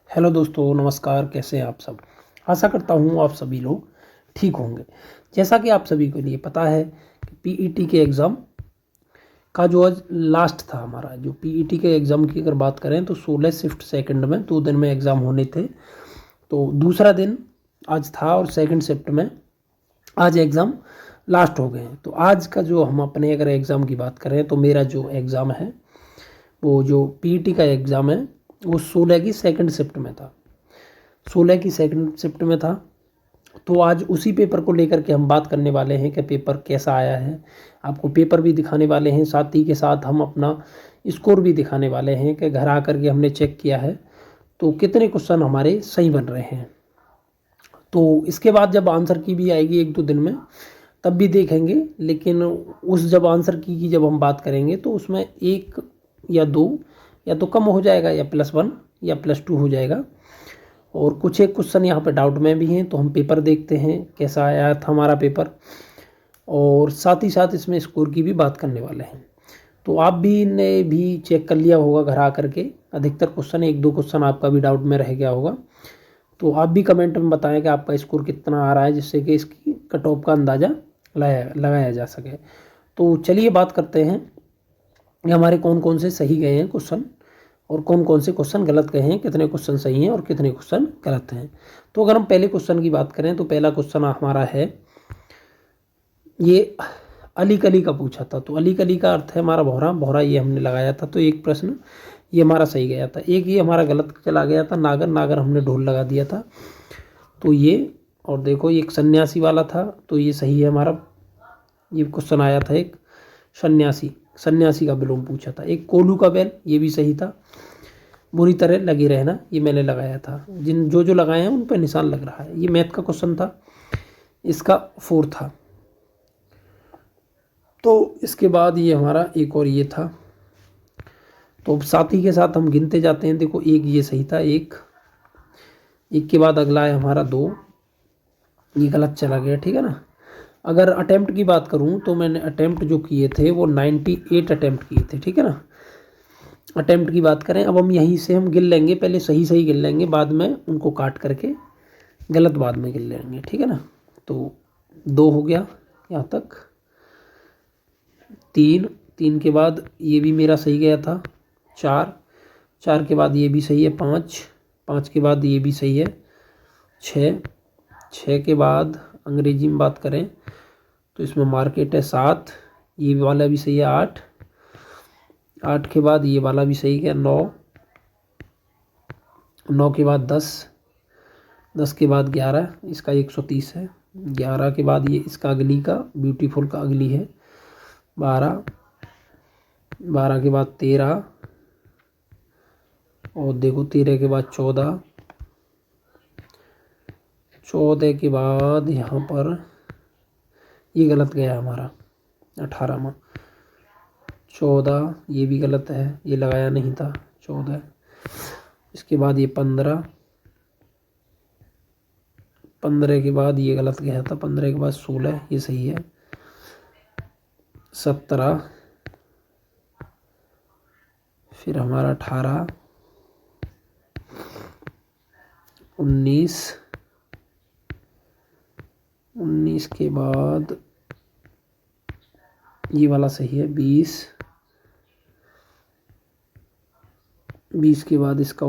Hello दोस्तों, नमस्कार। कैसे हैं आप सब? आशा करता हूँ आप सभी लोग ठीक होंगे। जैसा कि आप सभी के लिए पता है कि पीईटी के एग्ज़ाम का जो आज लास्ट था हमारा, जो पीईटी के एग्ज़ाम की अगर बात करें तो 16 शिफ्ट सेकंड में 2 दिन में एग्ज़ाम होने थे। तो दूसरा दिन आज था और सेकंड शिफ्ट में आज एग्ज़ाम लास्ट हो गए हैं। तो आज का जो हम अपने अगर एग्ज़ाम की बात करें तो मेरा जो एग्ज़ाम है, वो जो पीईटी का एग्ज़ाम है, वो 16 की सेकंड शिफ्ट में था। 16 की सेकंड शिफ्ट में था। तो आज उसी पेपर को लेकर के हम बात करने वाले हैं कि पेपर कैसा आया है। आपको पेपर भी दिखाने वाले हैं, साथ ही के साथ हम अपना स्कोर भी दिखाने वाले हैं कि घर आकर के हमने चेक किया है तो कितने क्वेश्चन हमारे सही बन रहे हैं। तो इसके बाद जब आंसर की भी आएगी 1-2 दिन में, तब भी देखेंगे। लेकिन उस जब आंसर की जब हम बात करेंगे तो उसमें 1 या 2 या तो कम हो जाएगा या +1 या +2 हो जाएगा। और कुछ एक क्वेश्चन यहाँ पे डाउट में भी हैं, तो हम पेपर देखते हैं कैसा आया था हमारा पेपर, और साथ ही साथ इसमें स्कोर की भी बात करने वाले हैं। तो आप भी ने भी चेक कर लिया होगा घर आकर के, अधिकतर क्वेश्चन 1-2 क्वेश्चन आपका भी डाउट में रह गया होगा। तो आप भी कमेंट में बताएं कि आपका स्कोर कितना आ रहा है, जिससे कि इसकी कट ऑफ का अंदाज़ा लगाया जा सके। तो चलिए बात करते हैं कि हमारे कौन कौन से सही गए हैं क्वेश्चन और कौन कौन से क्वेश्चन गलत गए हैं, कितने क्वेश्चन सही हैं और कितने क्वेश्चन गलत हैं। तो अगर हम पहले क्वेश्चन की बात करें तो पहला क्वेश्चन हमारा है, ये अली कली का पूछा था। तो अली कली का अर्थ है हमारा भौरा। भौरा ये हमने लगाया था, तो एक प्रश्न ये हमारा सही गया था। एक ये हमारा गलत चला गया था, नागर। नागर हमने ढोल लगा दिया था, तो ये। और देखो ये एक सन्यासी वाला था, तो ये सही है हमारा। ये क्वेश्चन आया था एक सन्यासी, सन्यासी का विलोम पूछा था। एक कोल्हू का बैल, ये भी सही था। बुरी तरह लगे रहना, ये मैंने लगाया था। जो लगाए हैं उन पर निशान लग रहा है। ये मैथ का क्वेश्चन था, इसका 4 था। तो इसके बाद ये हमारा एक और ये था। तो साथ ही के साथ हम गिनते जाते हैं। देखो एक ये सही था, एक के बाद अगला है हमारा 2, ये गलत चला गया, ठीक है ना। अगर अटेम्प्ट की बात करूं तो मैंने अटेम्प्ट जो किए थे वो 98 अटेम्प्ट किए थे, ठीक है ना। अटेम्प्ट की बात करें, अब हम यहीं से हम गिन लेंगे, पहले सही सही गिन लेंगे, बाद में उनको काट करके गलत बाद में गिन लेंगे, ठीक है ना। तो 2 हो गया यहाँ तक। 3 के बाद ये भी मेरा सही गया था। 4 के बाद ये भी सही है। 5 के बाद ये भी सही है। 6 के बाद अंग्रेजी में बात करें तो इसमें मार्केट है 7, ये वाला भी सही है। 8 के बाद ये वाला भी सही है। 9 के बाद 10 के बाद 11, इसका 130 है। 11 के बाद ये इसका अगली का ब्यूटीफुल का अगली है 12 के बाद 13, और देखो 13 के बाद 14 के बाद यहाँ पर ये गलत गया हमारा 18 में। 14 ये भी गलत है, ये लगाया नहीं था 14। इसके बाद ये 15 के बाद ये गलत गया था। 15 के बाद 16, ये सही है। 17, फिर हमारा 18, 19 के बाद ये वाला सही है। 20 के बाद इसका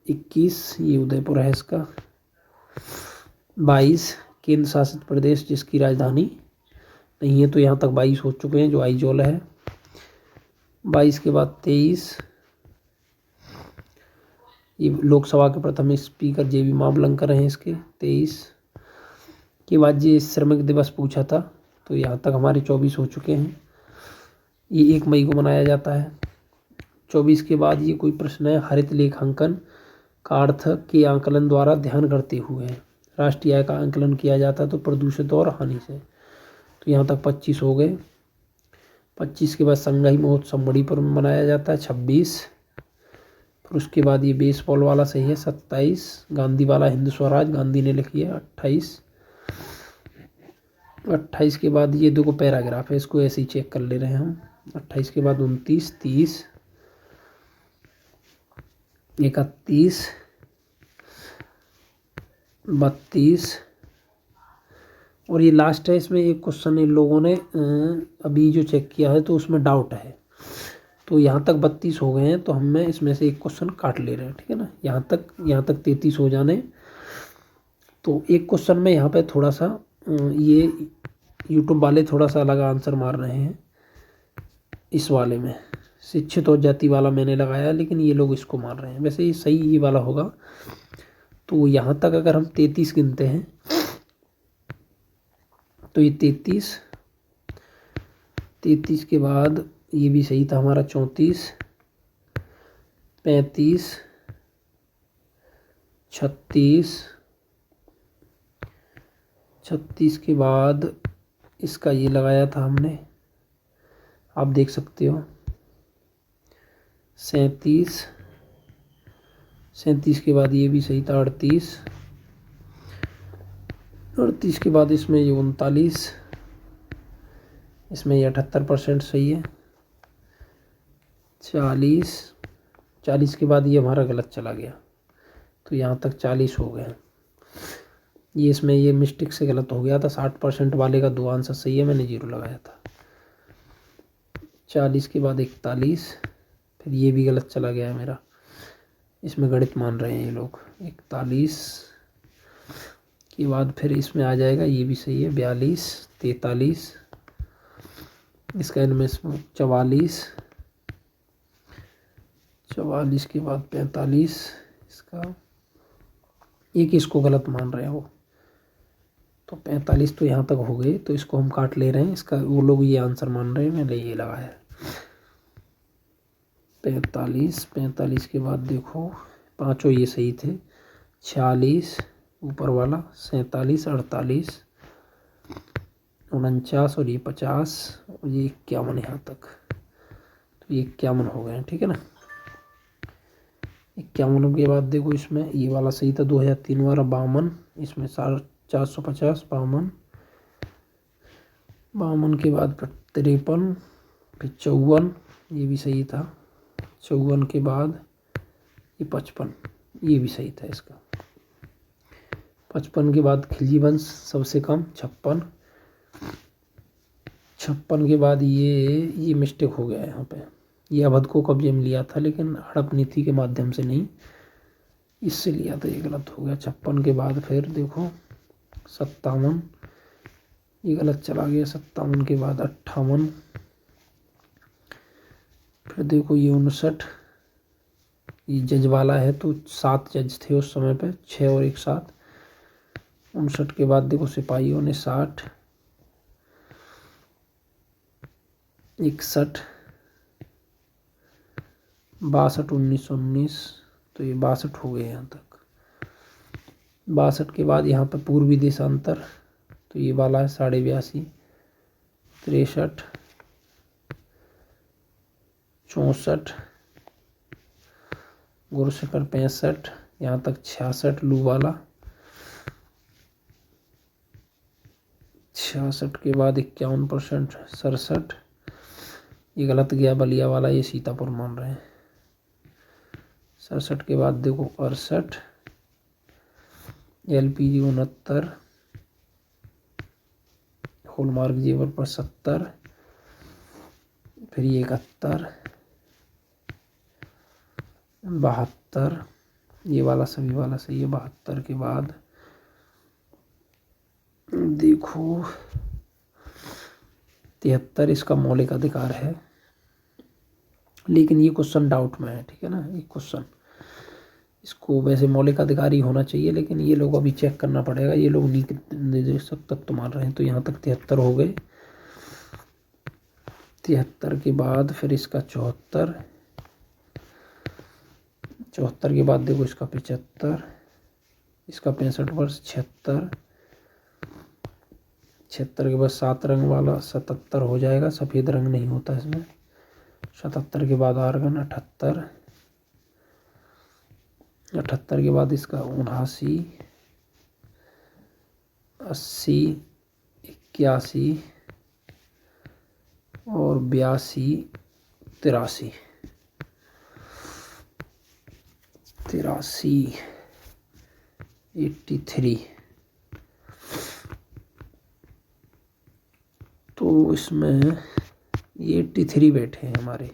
21, ये उदयपुर है इसका। 22 केंद्र शासित प्रदेश जिसकी राजधानी नहीं है, तो यहाँ तक 22 हो चुके हैं, जो आइजोल है। 22 के बाद 23, ये लोकसभा के प्रथम स्पीकर जेबी मावलंकर हैं इसके। 23 के बाद ये श्रमिक दिवस पूछा था, तो यहाँ तक हमारे 24 हो चुके हैं। ये 1 मई को मनाया जाता है। 24 के बाद ये कोई प्रश्न है, हरित लेखांकन का अर्थ के आंकलन द्वारा ध्यान करते हुए राष्ट्रीय आय का आंकलन किया जाता है, तो प्रदूषित और हानि से। तो यहाँ तक 25 हो गए। 25 के बाद संगाई महोत्सव मणिपुर में मनाया जाता है। 26, फिर उसके बाद ये बेसबॉल वाला सही है। 27 गांधी वाला हिंद स्वराज गांधी ने लिखी है। 28 के बाद ये 2 पैराग्राफ है, इसको ऐसे ही चेक कर ले रहे हैं हम। 28 के बाद 29, 30, 31, 32 और ये लास्ट है। इसमें एक क्वेश्चन इन लोगों ने अभी जो चेक किया है तो उसमें डाउट है, तो यहाँ तक 32 हो गए हैं, तो हमें इसमें से एक क्वेश्चन काट ले रहे हैं, ठीक है ना। यहाँ तक 33 हो जाने। तो एक क्वेश्चन में यहाँ पे थोड़ा सा ये यूट्यूब वाले थोड़ा सा अलग आंसर मार रहे हैं। इस वाले में शिक्षित और जाति वाला मैंने लगाया, लेकिन ये लोग इसको मार रहे हैं। वैसे ये सही ये वाला होगा। तो यहाँ तक अगर हम 33 गिनते हैं तो ये 33 के बाद ये भी सही था हमारा 34, 35, 36 के बाद इसका ये लगाया था हमने, आप देख सकते हो 37 के बाद ये भी सही था 38 के बाद इसमें ये 39, इसमें ये 78% सही है। 40 के बाद ये हमारा गलत चला गया, तो यहाँ तक 40 हो गए। ये इसमें ये मिस्टेक से गलत हो गया था। 60% वाले का 2 आंसर सही है, मैंने 0 लगाया था। 40 के बाद 41, फिर ये भी गलत चला गया है मेरा। इसमें गणित मान रहे हैं ये लोग। 41 के बाद फिर इसमें आ जाएगा, ये भी सही है 42, 43, इसका इनमें 44 के बाद 45, इसका एक इसको गलत मान रहे हैं वो, तो 45 तो यहाँ तक हो गए, तो इसको हम काट ले रहे हैं। इसका वो लोग ये आंसर मान रहे हैं, मैंने ये लगाया है 45 के बाद देखो पाँचों ये सही थे। 46 ऊपर वाला, 47, 48, 49 और ये 50 और ये 51 यहाँ तक, तो ये 51 हो गए हैं, ठीक है ना। 51 के बाद देखो इसमें ये वाला सही था 2003 वाला 52, इसमें 450, 52 के बाद फिर 53, फिर 54, ये भी सही था। 54 के बाद ये 55, ये भी सही था इसका। 55 के बाद खिलजी वंश सबसे कम 56 के बाद ये मिस्टेक हो गया है यहाँ पे। ये अवध को कब्जे में लिया था, लेकिन हड़प नीति के माध्यम से नहीं, इससे लिया था, ये गलत हो गया। 56 के बाद फिर देखो 57, ये गलत चला गया। 57 के बाद 58, फिर देखो ये 59, ये जज वाला है, तो 7 जज थे उस समय पे, 6 और 1 7। 59 के बाद देखो सिपाहियों ने 60, 61, 62, 1919, तो ये 62 हो गए यहाँ तक। 62 के बाद यहाँ पे पूर्वी देशांतर, तो ये वाला है 82, 63, 64, गुरुशिखर 65, यहाँ तक 66 लू वाला। 66 के बाद 51%, 67, ये गलत गया बलिया वाला, ये सीतापुर मान रहे हैं। 67 के बाद देखो 68, LPG 69, हॉलमार्क जेवर पर 70, फिर ये 71, 72, ये वाला सभी वाला सही है। 72 के बाद देखो 73, इसका मौलिक अधिकार है, लेकिन ये क्वेश्चन डाउट में है, ठीक है ना। ये क्वेश्चन इसको वैसे मौलिक अधिकार ही होना चाहिए, लेकिन ये लोग अभी चेक करना पड़ेगा। ये लोग नीति निर्देशक तत्व मान रहे हैं, तो यहाँ तक 73 हो गए। 73 के बाद फिर इसका 74, 74 के बाद देखो इसका 75, इसका 65 वर्ष 76, 76 के बाद 7 रंग वाला 77 हो जाएगा, सफ़ेद रंग नहीं होता इसमें। 77 के बाद आर्गन 78, 78 के बाद इसका 79, 80, 81 और 82, 83, 83, 83। तो इसमें ये 83 बैठे हैं हमारे,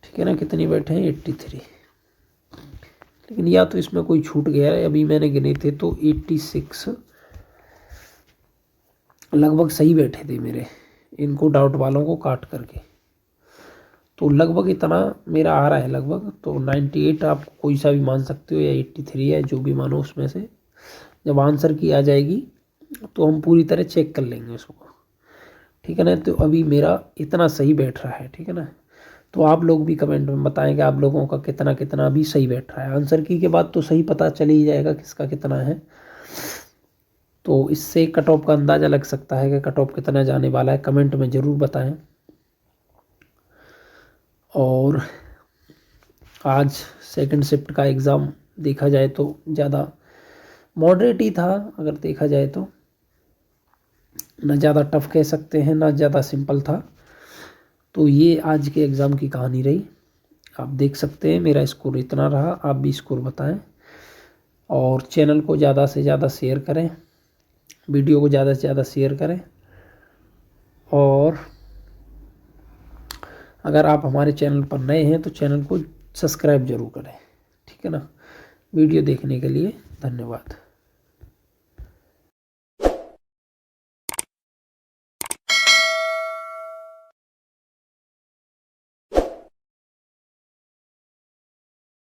ठीक है ना। कितनी बैठे हैं? 83। लेकिन या तो इसमें कोई छूट गया है, अभी मैंने गिने थे तो 86 लगभग सही बैठे थे मेरे, इनको डाउट वालों को काट करके। तो लगभग इतना मेरा आ रहा है लगभग। तो 98 आप कोई सा भी मान सकते हो, या 83 है, जो भी मानो उसमें से। जब आंसर की आ जाएगी तो हम पूरी तरह चेक कर लेंगे उसको, ठीक है ना। तो अभी मेरा इतना सही बैठ रहा है, ठीक है ना। तो आप लोग भी कमेंट में बताएं कि आप लोगों का कितना कितना अभी सही बैठ रहा है। आंसर की के बाद तो सही पता चल ही जाएगा किसका कितना है। तो इससे कट ऑफ का अंदाज़ा लग सकता है कि कट ऑफ कितना जाने वाला है। कमेंट में ज़रूर बताएं। और आज सेकंड शिफ्ट का एग्ज़ाम देखा जाए तो ज़्यादा मॉडरेट ही था, अगर देखा जाए तो। ना ज़्यादा टफ कह सकते हैं, ना ज़्यादा सिंपल था। तो ये आज के एग्ज़ाम की कहानी रही। आप देख सकते हैं मेरा स्कोर इतना रहा, आप भी स्कोर बताएं। और चैनल को ज़्यादा से ज़्यादा शेयर करें, वीडियो को ज़्यादा से ज़्यादा शेयर करें। और अगर आप हमारे चैनल पर नए हैं तो चैनल को सब्सक्राइब ज़रूर करें, ठीक है ना। वीडियो देखने के लिए धन्यवाद।